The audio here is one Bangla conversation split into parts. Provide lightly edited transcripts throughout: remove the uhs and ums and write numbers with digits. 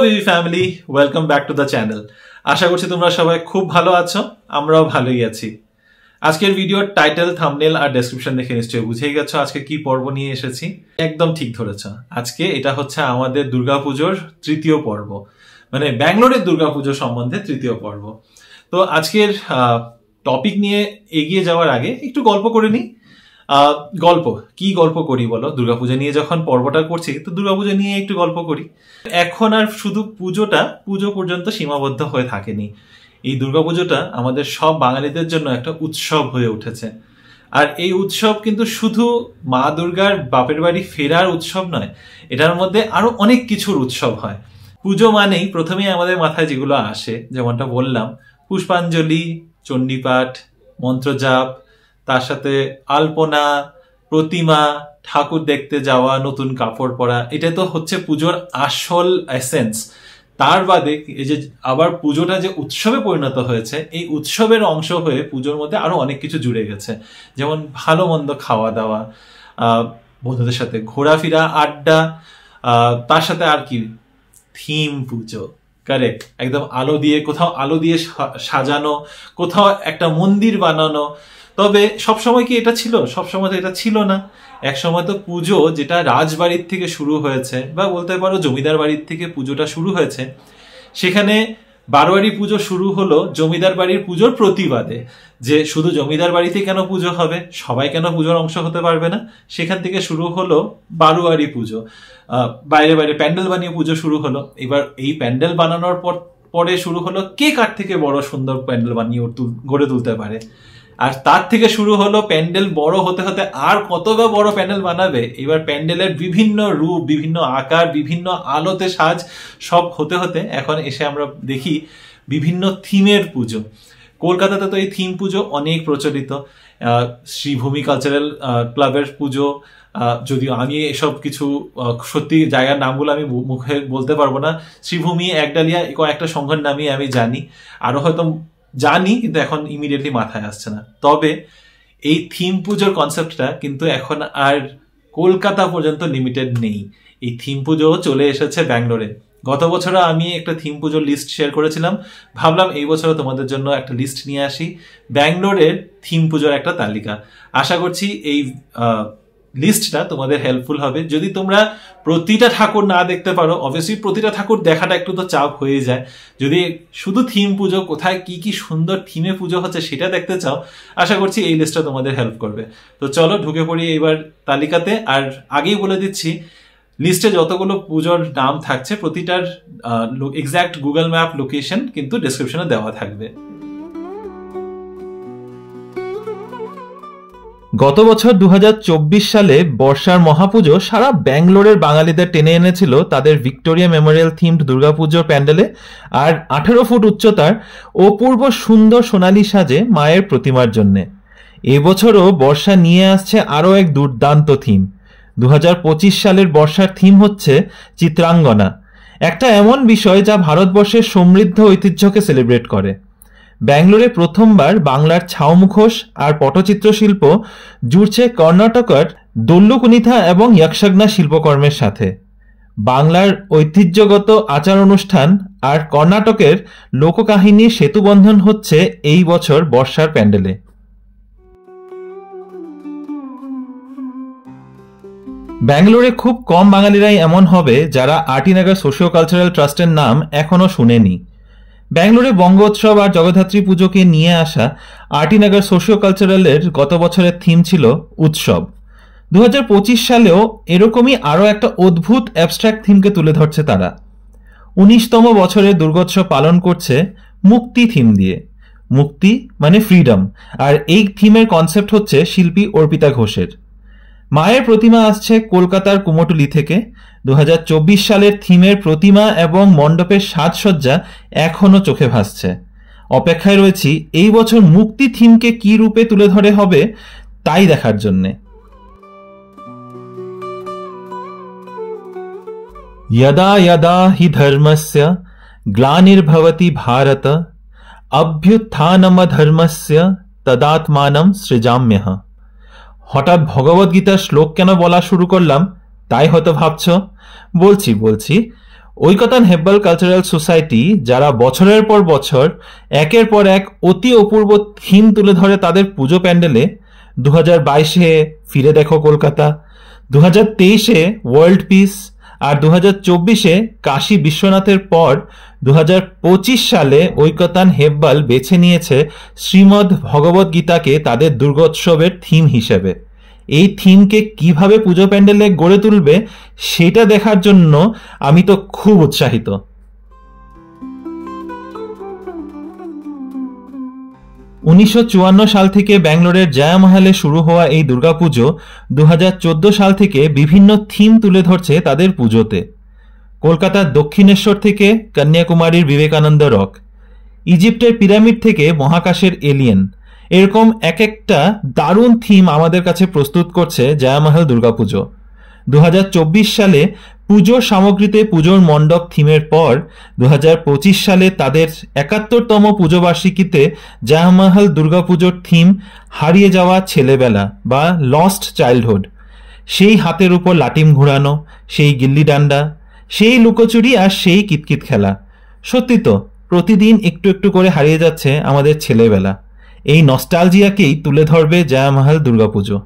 Bibi family, welcome back to the channel. আশা করছি তোমরা সবাই খুব ভালো আছো, আমরাও ভালোই আছি। আজকের ভিডিওর টাইটেল, থাম্বনেল আর ডেসক্রিপশন দেখে নিশ্চয়ই বুঝেই গেছো আজকে কি পর্ব নিয়ে এসেছি। একদম ঠিক ধরেছ, আজকে এটা হচ্ছে আমাদের দুর্গাপুজোর তৃতীয় পর্ব, মানে ব্যাঙ্গালোরের দুর্গাপুজো সম্বন্ধে তৃতীয় পর্ব। তো আজকের টপিক নিয়ে এগিয়ে যাওয়ার আগে একটু গল্প করে নিই। কি গল্প করি বলো? দুর্গাপূজা নিয়ে যখন পর্বটা করছি তো দুর্গাপূজা নিয়ে একটু গল্প করি। এখন আর শুধু পুজো পর্যন্ত সীমাবদ্ধ হয়ে থাকেনি। এই দুর্গাপুজোটা আমাদের সব বাঙালিদের জন্য একটা উৎসব হয়ে উঠেছে। আর এই উৎসব কিন্তু শুধু মা দুর্গার বাপের বাড়ি ফেরার উৎসব নয়, এটার মধ্যে আরো অনেক কিছুর উৎসব হয়। পুজো মানেই প্রথমেই আমাদের মাথায় যেগুলো আসে, যেমনটা বললাম, পুষ্পাঞ্জলি, চণ্ডীপাঠ, মন্ত্রজাপ, তার সাথে আলপনা, প্রতিমা, ঠাকুর দেখতে যাওয়া, নতুন কাপড় পরা, এটা তো হচ্ছে পুজোর আসল এসেন্স। তার বাদে এই যে আবার পুজোটা যে উৎসবে পরিণত হয়েছে, এই উৎসবের অংশ হয়ে পুজোর মধ্যে আরো অনেক কিছু জুড়ে গেছে, যেমন ভালো মন্দ খাওয়া দাওয়া, বন্ধুদের সাথে ঘোরাফেরা, আড্ডা, তার সাথে আর কি থিম পুজো। কারেক্ট, একদম কোথাও আলো দিয়ে সাজানো, কোথাও একটা মন্দির বানানো। তবে সবসময় কি এটা ছিল? সবসময় তো এটা ছিল না। একসময় তো পুজো যেটা রাজবাড়ির থেকে শুরু হয়েছে, বা বলতে পারো জমিদার বাড়ির থেকে পুজোটা শুরু হয়েছে, সেখানে বারোয়ারি পুজো শুরু হলো জমিদার বাড়ির পুজোর প্রতিবাদে, যে শুধু জমিদার বাড়িতে কেন পুজো হবে, সবাই কেন পুজোর অংশ হতে পারবে না। সেখান থেকে শুরু হলো বারোয়ারি পুজো, বাইরে বাইরে প্যান্ডেল বানিয়ে পুজো শুরু হলো। এবার এই প্যান্ডেল বানানোর পরে শুরু হলো কে কার থেকে বড় সুন্দর প্যান্ডেল বানিয়ে গড়ে তুলতে পারে। আর তার থেকে শুরু হলো প্যান্ডেল বড় হতে হতে আর কত বা বড় প্যান্ডেল বানাবে। এবার প্যান্ডেলের বিভিন্ন রূপ, বিভিন্ন আকার, বিভিন্ন আলোতে সাজ, সব হতে হতে এখন এসে আমরা দেখি বিভিন্ন থিমের পুজো। কলকাতাতে তো এই থিম পুজো অনেক প্রচলিত। শ্রীভূমি কালচারাল ক্লাবের পুজো, যদিও আমি এসব কিছু সত্যি জায়গার নামগুলো আমি মুখে বলতে পারবো না। শ্রীভূমি, একডালিয়া, কয়েকটা সংঘের নামই আমি জানি, আরো হয়তো জানি, কিন্তু এখন ইমিডিয়েটলি মাথায় আসছে না। তবে এই থিম পুজোর কনসেপ্টটা কিন্তু এখন আর কলকাতা পর্যন্ত লিমিটেড নেই। এই থিম পুজো চলে এসেছে ব্যাঙ্গালোরে। গত বছরও আমি একটা থিম পুজোর লিস্ট শেয়ার করেছিলাম, ভাবলাম এই বছরও তোমাদের জন্য একটা লিস্ট নিয়ে আসি, ব্যাঙ্গালোরের থিম পুজোর একটা তালিকা। আশা করছি এই লিস্টটা তোমাদের হেল্পফুল হবে। যদি তোমরা প্রতিটা ঠাকুর না দেখতে পারো, অবভিয়াসলি প্রতিটা ঠাকুর দেখাটা একটু তো চাপ হয়ে যায়। যদি শুধু থিম পুজো, কোথায় কি কি সুন্দর থিমে পুজো হচ্ছে সেটা দেখতে চাও, আশা করছি এই লিস্টটা তোমাদের হেল্প করবে। তো চলো ঢুকে পড়ি এবার তালিকাতে। আর আগেই বলে দিচ্ছি, লিস্টে যতগুলো পুজোর নাম থাকছে প্রতিটার এক্সাক্ট গুগল ম্যাপ লোকেশন কিন্তু ডেসক্রিপশনে দেওয়া থাকবে। গত বছর 2024 সালে বর্ষার মহাপুজো সারা ব্যাঙ্গালোরের বাঙালিদের টেনে এনেছিল তাদের ভিক্টোরিয়া মেমোরিয়াল থিমড দুর্গাপুজোর প্যান্ডেলে, আর 18 ফুট উচ্চতার অপূর্ব সুন্দর সোনালী সাজে মায়ের প্রতিমার জন্যে। এবছরও বর্ষা নিয়ে আসছে আরও এক দুর্দান্ত থিম। 2025 সালের বর্ষার থিম হচ্ছে চিত্রাঙ্গনা, একটা এমন বিষয় যা ভারতবর্ষের সমৃদ্ধ ঐতিহ্যকে সেলিব্রেট করে। ব্যাঙ্গালোরে প্রথমবার বাংলার ছাউ মুখোশ আর পটচিত্র শিল্প জুড়ছে কর্ণাটকের দোল্লুকুনিথা এবং যক্ষগনা শিল্পকর্মের সাথে। বাংলার ঐতিহ্যগত আচার অনুষ্ঠান আর কর্ণাটকের লোককাহিনীর সেতুবন্ধন হচ্ছে এই বছর বর্ষার প্যান্ডেলে। ব্যাঙ্গালোরে খুব কম বাঙালিরাই এমন হবে যারা আরটিনগর সোশিও কালচারাল ট্রাস্টের নাম এখনো শুনেনি। ব্যাঙ্গালোরে বঙ্গোৎসব আর জগদ্ধাত্রী পুজোকে নিয়ে আসা আরটিনগর সোশিও কালচারালের গত বছরের থিম ছিল উৎসব। 2025 সালেও এরকমই আরও একটা অদ্ভুত অ্যাবস্ট্রাক্ট থিমকে তুলে ধরছে তারা। 19তম বছরের দুর্গোৎসব পালন করছে মুক্তি থিম দিয়ে। মুক্তি মানে ফ্রিডম, আর এই থিমের কনসেপ্ট হচ্ছে শিল্পী অর্পিতা ঘোষের। মায়ের প্রতিমা আসছে কলকাতার কুমোটুলি থেকে। 2024 সালের থিমের প্রতিমা এবং মণ্ডপের সাজসজ্জা এখনো চোখে ভাসছে। অপেক্ষায় রয়েছি এই বছর মুক্তি থিমকে কি রূপে তুলে ধরে হবে তাই দেখার জন্যে। यदा यदा हि धर्मस्य ग्लानिर्भवति भारत अभ्युत्थानमधर्मस्य तदात्मानं सृजाम्यः। হঠাৎ ভগবদ্গীতার শ্লোক কেন বলা শুরু করলাম তাই হয়তো ভাবছ। বলছি ঐকতান হেব্বাল কালচারাল সোসাইটি, যারা বছরের পর বছর একের পর এক অতি অপূর্ব থিম তুলে ধরে তাদের পুজো প্যান্ডেলে, 2022-এ ফিরে দেখো কলকাতা, 2023-এ ওয়ার্ল্ড পিস, আর 2024-এ কাশী বিশ্বনাথের পর 2025 সালে ঐকতান হেব্বাল বেছে নিয়েছে শ্রীমদ্ ভগবদ গীতাকে তাদের দুর্গোৎসবের থিম হিসেবে। এই থিমকে কিভাবে পুজো প্যান্ডেলে গড়ে তুলবে সেটা দেখার জন্য আমি তো খুব উৎসাহিত। 1954 সাল থেকে ব্যাঙ্গালোরের জয়ামহালে শুরু হওয়া এই দুর্গাপুজো 2014 সাল থেকে বিভিন্ন থিম তুলে ধরছে তাদের পুজোতে। কলকাতার দক্ষিণেশ্বর থেকে কন্যাকুমারীর বিবেকানন্দ রক, ইজিপ্টের পিরামিড থেকে মহাকাশের এলিয়েন, এরকম এক একটা দারুণ থিম আমাদের কাছে প্রস্তুত করছে জয়ামহল দুর্গাপুজো। 2024 সালে পুজোর সামগ্রীতে পুজোর মণ্ডপ থিমের পর 2025 সালে তাদের 71তম পুজোবার্ষিকীতে জয়ামহল দুর্গাপুজোর থিম হারিয়ে যাওয়া ছেলেবেলা বা লস্ট চাইল্ডহুড। সেই হাতের উপর লাটিম ঘোরানো, সেই গিল্লি ডান্ডা, সেই লুকোচুরি আর সেই কিতকিত খেলা। সত্যি তো, প্রতিদিন একটু একটু করে হারিয়ে যাচ্ছে আমাদের ছেলেবেলা। এই নস্টালজিয়াকেই তুলে ধরবে জয়ামহল দুর্গাপুজো।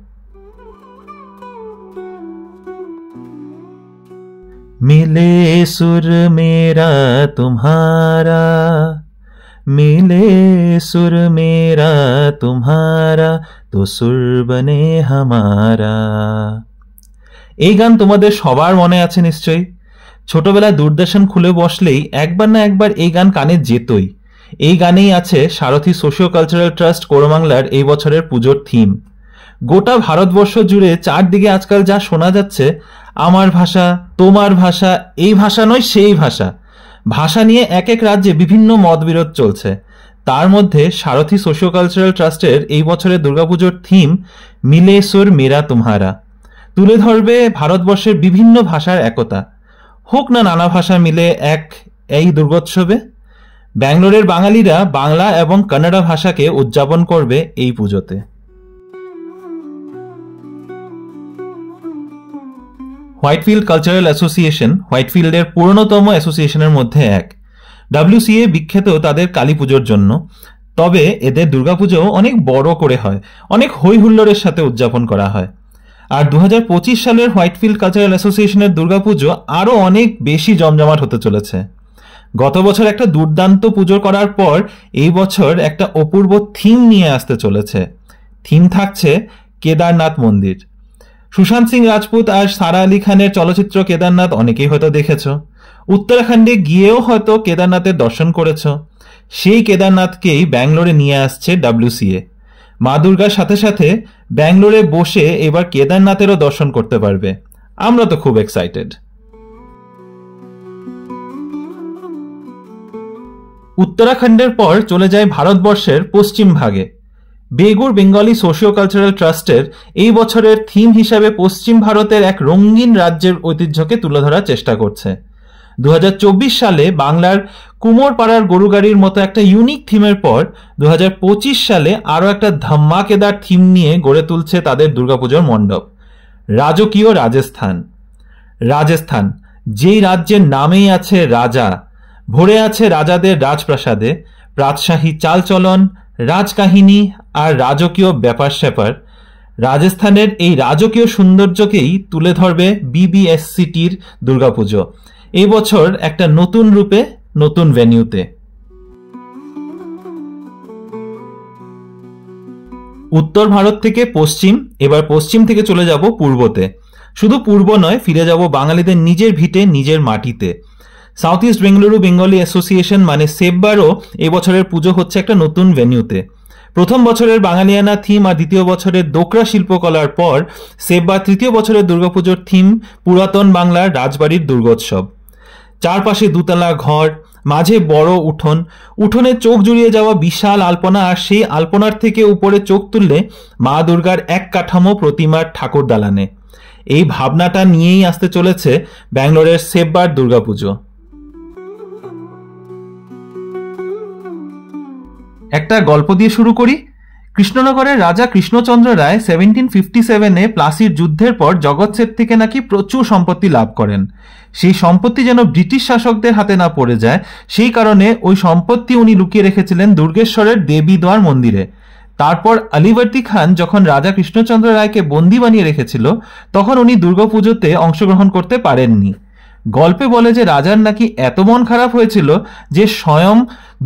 मिले सुर मेरा तुम्हारा, मिले सुर मेरा तुम्हारा, तो सुर बने हमारा। এই গান তোমাদের সবার মনে আছে নিশ্চয়ই। ছোটবেলায় দূরদর্শন খুলে বসলেই একবার না একবার এই গান কানে যেতই। এই গানেই আছে সারথী সোশিও কালচারাল ট্রাস্ট কোরবাংলার এই বছরের পুজোর থিম। গোটা ভারতবর্ষ জুড়ে চারদিকে আজকাল যা শোনা যাচ্ছে, আমার ভাষা, তোমার ভাষা, এই ভাষা নয় সেই ভাষা, ভাষা নিয়ে এক এক রাজ্যে বিভিন্ন মতবিরোধ চলছে। তার মধ্যে সারথী সোশিও কালচারাল ট্রাস্টের এই বছরের দুর্গাপুজোর থিম মিলে সুর মেরা তুমহারা তুলে ধরবে ভারতবর্ষের বিভিন্ন ভাষার একতা। হোক না নানা ভাষা মিলে এক এই দুর্গোৎসবে। ব্যাঙ্গালোরের বাঙালিরা বাংলা এবং কন্নড়া ভাষাকে উদযাপন করবে এই পুজোতে। হোয়াইটফিল্ড কালচারাল অ্যাসোসিয়েশন হোয়াইটফিল্ডের পুরনোতম অ্যাসোসিয়েশনের মধ্যে এক। WCA বিখ্যাত তাদের কালী পুজোর জন্য, তবে এদের দুর্গাপুজোও অনেক বড় করে হয়, অনেক হই হুল্লোড়ের সাথে উদযাপন করা হয়। আর 2025 সালের হোয়াইটফিল্ড কালচারাল অ্যাসোসিয়েশনের দুর্গাপুজো আরও অনেক বেশি জমজমাট হতে চলেছে। গত বছর একটা দুর্দান্ত পুজো করার পর এই বছর একটা অপূর্ব থিম নিয়ে আসতে চলেছে। থিম থাকছে কেদারনাথ মন্দির। সুশান্ত সিং রাজপুত আর সারা আলী খানের চলচ্চিত্র কেদারনাথ অনেকেই হয়তো দেখেছ। উত্তরাখণ্ডে গিয়েও হয়তো কেদারনাথের দর্শন করেছ। সেই কেদারনাথকেই ব্যাঙ্গালোরে নিয়ে আসছে WCA। মা দুর্গার সাথে সাথে ব্যাঙ্গালোরে বসে এবার কেদারনাথেরও দর্শন করতে পারবে। আমরা তো খুব এক্সাইটেড। উত্তরাখণ্ডের পর চলে যায় ভারতবর্ষের পশ্চিম ভাগে। বেগুর বেঙ্গলি সোশিও কালচারাল ট্রাস্টের এই বছরের থিম হিসাবে পশ্চিম ভারতের এক রঙিন রাজ্যের ঐতিহ্যকে তুলে ধরার চেষ্টা করছে। 2024 সালে বাংলার কুমোরপাড়ার গরুগাড়ির মতো একটা ইউনিক থিমের পর 2025 সালে আরও একটা ধামাকেদার থিম নিয়ে গড়ে তুলছে তাদের দুর্গাপুজোর মণ্ডপ, রাজকীয় রাজস্থান। রাজস্থান, যেই রাজ্যের নামেই আছে রাজা, ভরে আছে রাজাদের রাজপ্রাসাদে, রাজশাহী চালচলন, রাজকাহিনী আর রাজকীয় ব্যাপার স্যাপার। রাজস্থানের এই রাজকীয় সৌন্দর্যকেই তুলে ধরবে BBSCTর দুর্গাপুজো এই বছর একটা নতুন রূপে, নতুন ভেন্যুতে। উত্তর ভারত থেকে পশ্চিম, এবার পশ্চিম থেকে চলে যাব পূর্বতে। শুধু পূর্ব নয়, ফিরে যাব বাঙালিদের নিজের ভিটে, নিজের মাটিতে। South east Bengaluru Bengali association মানে সেববারও এবছরের পুজো হচ্ছে একটা নতুন ভেন্যুতে। প্রথম বছরের বাঙালিয়ানা থিম আর দ্বিতীয় বছরের দোকরা শিল্পকলার পর সেববার তৃতীয় বছরের দুর্গাপুজোর থিম পুরাতন বাংলার রাজবাড়ির দুর্গোৎসব। চারপাশে দুতলা ঘর, মাঝে বড় উঠোন, উঠোনে চোখ জুড়িয়ে যাওয়া বিশাল আলপনা, আর সেই আলপনার থেকে উপরে চোখ তুললে মা দুর্গার এক কাঠামো প্রতিমার ঠাকুর দালানে। এই ভাবনাটা নিয়েই আসতে চলেছে ব্যাঙ্গালোরের সেববার দুর্গাপুজো। একটা গল্প দিয়ে শুরু করি। কৃষ্ণনগরের রাজা কৃষ্ণচন্দ্র রায় 1757-এ প্লাসির যুদ্ধের পর জগৎ সেট থেকে নাকি প্রচুর সম্পত্তি লাভ করেন। সেই সম্পত্তি যেন ব্রিটিশ শাসকদের হাতে না পড়ে যায়, সেই কারণে ওই সম্পত্তি উনি লুকিয়ে রেখেছিলেন দুর্গেশ্বরের দেবীদ্বার মন্দিরে। তারপর আলীবর্দী খান যখন রাজা কৃষ্ণচন্দ্র রায়কে বন্দী বানিয়ে রেখেছিল, তখন উনি দুর্গাপুজোতে অংশগ্রহণ করতে পারেননি। গল্পে বলে যে রাজার নাকি এত মন খারাপ হয়েছিল যে স্বয়ং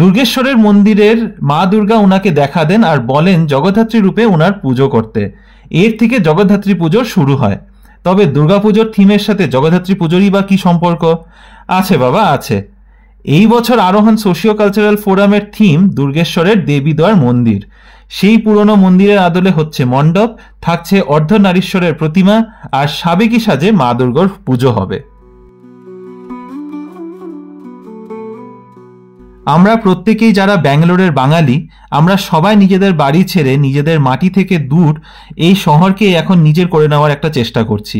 দুর্গেশ্বরের মন্দিরের মা দুর্গা ওনাকে দেখা দেন আর বলেন জগদ্ধাত্রী রূপে ওনার পুজো করতে। এর থেকে জগদ্ধাত্রী পুজোর শুরু হয়। তবে দুর্গাপুজোর থিমের সাথে জগদ্ধাত্রী পুজোরই বা কি সম্পর্ক? আছে বাবা, আছে। এই বছর আরোহণ সোশিও কালচারাল ফোরামের থিম দুর্গেশ্বরের দেবীদ্বার মন্দির। সেই পুরনো মন্দিরের আদলে হচ্ছে মণ্ডপ, থাকছে অর্ধনারীশ্বরের প্রতিমা, আর সাবেকি সাজে মা দুর্গার পুজো হবে। আমরা প্রত্যেকেই যারা ব্যাঙ্গালোরের বাঙালি, আমরা সবাই নিজেদের বাড়ি ছেড়ে নিজেদের মাটি থেকে দূর এই শহরকে এখন নিজের করে নেওয়ার একটা চেষ্টা করছি।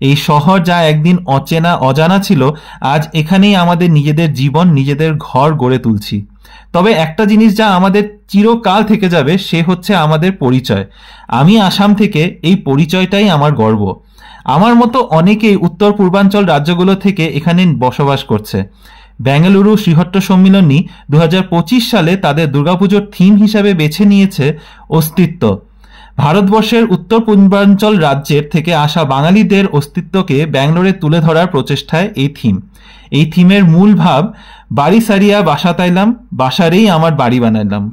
এই শহর যা একদিন অচেনা অজানা ছিল, আজ এখানেই আমাদের নিজেদের জীবন, নিজেদের ঘর গড়ে তুলছি। তবে একটা জিনিস যা আমাদের চিরকাল থেকে যাবে, সে হচ্ছে আমাদের পরিচয়। আমি আসাম থেকে, এই পরিচয়টাই আমার গর্ব। আমার মতো অনেকেই উত্তর পূর্বাঞ্চল রাজ্যগুলো থেকে এখানে বসবাস করছে। বেঙ্গালুরু শ্রীহট্ট সম্মিলনী 2025 সালে তাদের দুর্গাপুজোর থিম হিসাবে বেছে নিয়েছে অস্তিত্ব। ভারতবর্ষের উত্তর পূর্বাঞ্চল রাজ্যের থেকে আসা বাঙালিদের অস্তিত্বকে ব্যাঙ্গালোরে তুলে ধরার প্রচেষ্টায় এই থিম। এই থিমের মূল ভাব, বাড়ি সারিয়া বাসা তাইলাম, বাসারেই আমার বাড়ি বানাইলাম।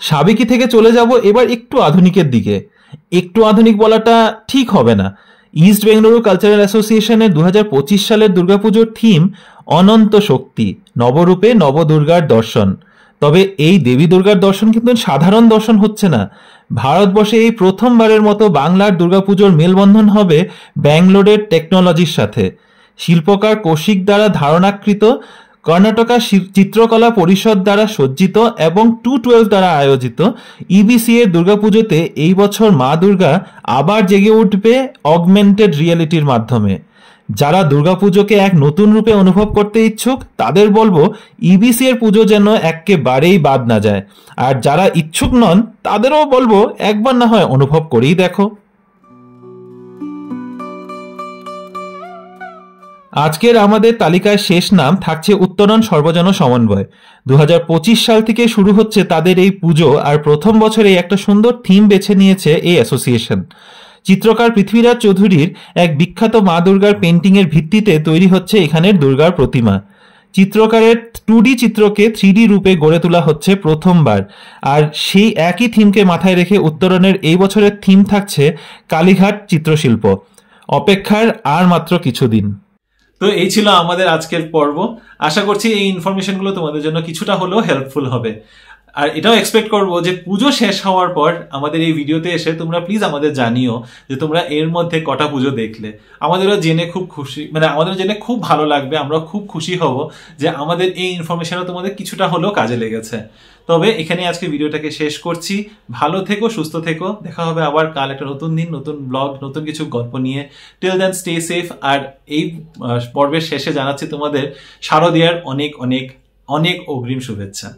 সাবেকি থেকে চলে যাব এবার একটু আধুনিকের দিকে। একটু আধুনিক বলাটা ঠিক হবে না। ইস্ট বেঙ্গালুরু কালচারাল অ্যাসোসিয়েশনের 2025 সালের দুর্গাপুজোর থিম অনন্ত শক্তি, নবরূপে নবদুর্গার দর্শন। তবে এই দেবী দুর্গার দর্শন কিন্তু সাধারণ দর্শন হচ্ছে না। ভারতবর্ষে এই প্রথমবারের মতো বাংলার দুর্গাপুজোর মেলবন্ধন হবে ব্যাঙ্গালোরের টেকনোলজির সাথে। শিল্পকার কৌশিক দ্বারা ধারণাকৃত, কর্ণাটকা চিত্রকলা পরিষদ দ্বারা সজ্জিত এবং 212 দ্বারা আয়োজিত ইবিসি এর দুর্গাপুজোতে এই বছর মা দুর্গা আবার জেগে উঠবে অগমেন্টেড রিয়েলিটির মাধ্যমে। যারা দুর্গাপুজোকে এক নতুন রূপে অনুভব করতে ইচ্ছুক, তাদের বলবো ইবিসি এর পুজো যেন একেবারেই বাদ না যায়। আর যারা ইচ্ছুক নন, তাদেরও বলবো একবার না হয় অনুভব করেই দেখো। আজকের আমাদের তালিকায় শেষ নাম থাকছে উত্তরণ সর্বজন সমন্বয়। 2025 সাল থেকে শুরু হচ্ছে তাদের এই পুজো, আর প্রথম বছরে একটা সুন্দর থিম বেছে নিয়েছে এই অ্যাসোসিয়েশন। চিত্রকার পৃথ্বীরাজ চৌধুরীর এক বিখ্যাত মা দুর্গার পেন্টিংয়ের ভিত্তিতে তৈরি হচ্ছে এখানের দুর্গার প্রতিমা। চিত্রকারের 2D চিত্রকে 3D রূপে গড়ে তোলা হচ্ছে প্রথমবার। আর সেই একই থিমকে মাথায় রেখে উত্তরণের এই বছরের থিম থাকছে কালীঘাট চিত্রশিল্প। অপেক্ষার আর মাত্র কিছুদিন। তো এই ছিল আমাদের আজকের পর্ব। আশা করছি এই ইনফরমেশনগুলো তোমাদের জন্য কিছুটা হলেও হেল্পফুল হবে। আর এটাও এক্সপেক্ট করবো যে পুজো শেষ হওয়ার পর আমাদের এই ভিডিওতে এসে তোমরা প্লিজ আমাদের জানিও যে তোমরা এর মধ্যে কটা পুজো দেখলে। আমাদেরও জেনে খুব খুশি, মানে আমাদের জেনে খুব ভালো লাগবে। আমরা খুব খুশি হব যে আমাদের এই ইনফরমেশনও তোমাদের কিছুটা হলেও কাজে লেগেছে। তবে এখানে আজকে ভিডিওটাকে শেষ করছি। ভালো থেকো, সুস্থ থেকো। দেখা হবে আবার কাল একটা নতুন দিন, নতুন ব্লগ, নতুন কিছু গল্প নিয়ে। Till then stay safe. আর এই পর্বের শেষে জানাচ্ছি তোমাদের শারদীয়ার অনেক অনেক অনেক অগ্রিম শুভেচ্ছা।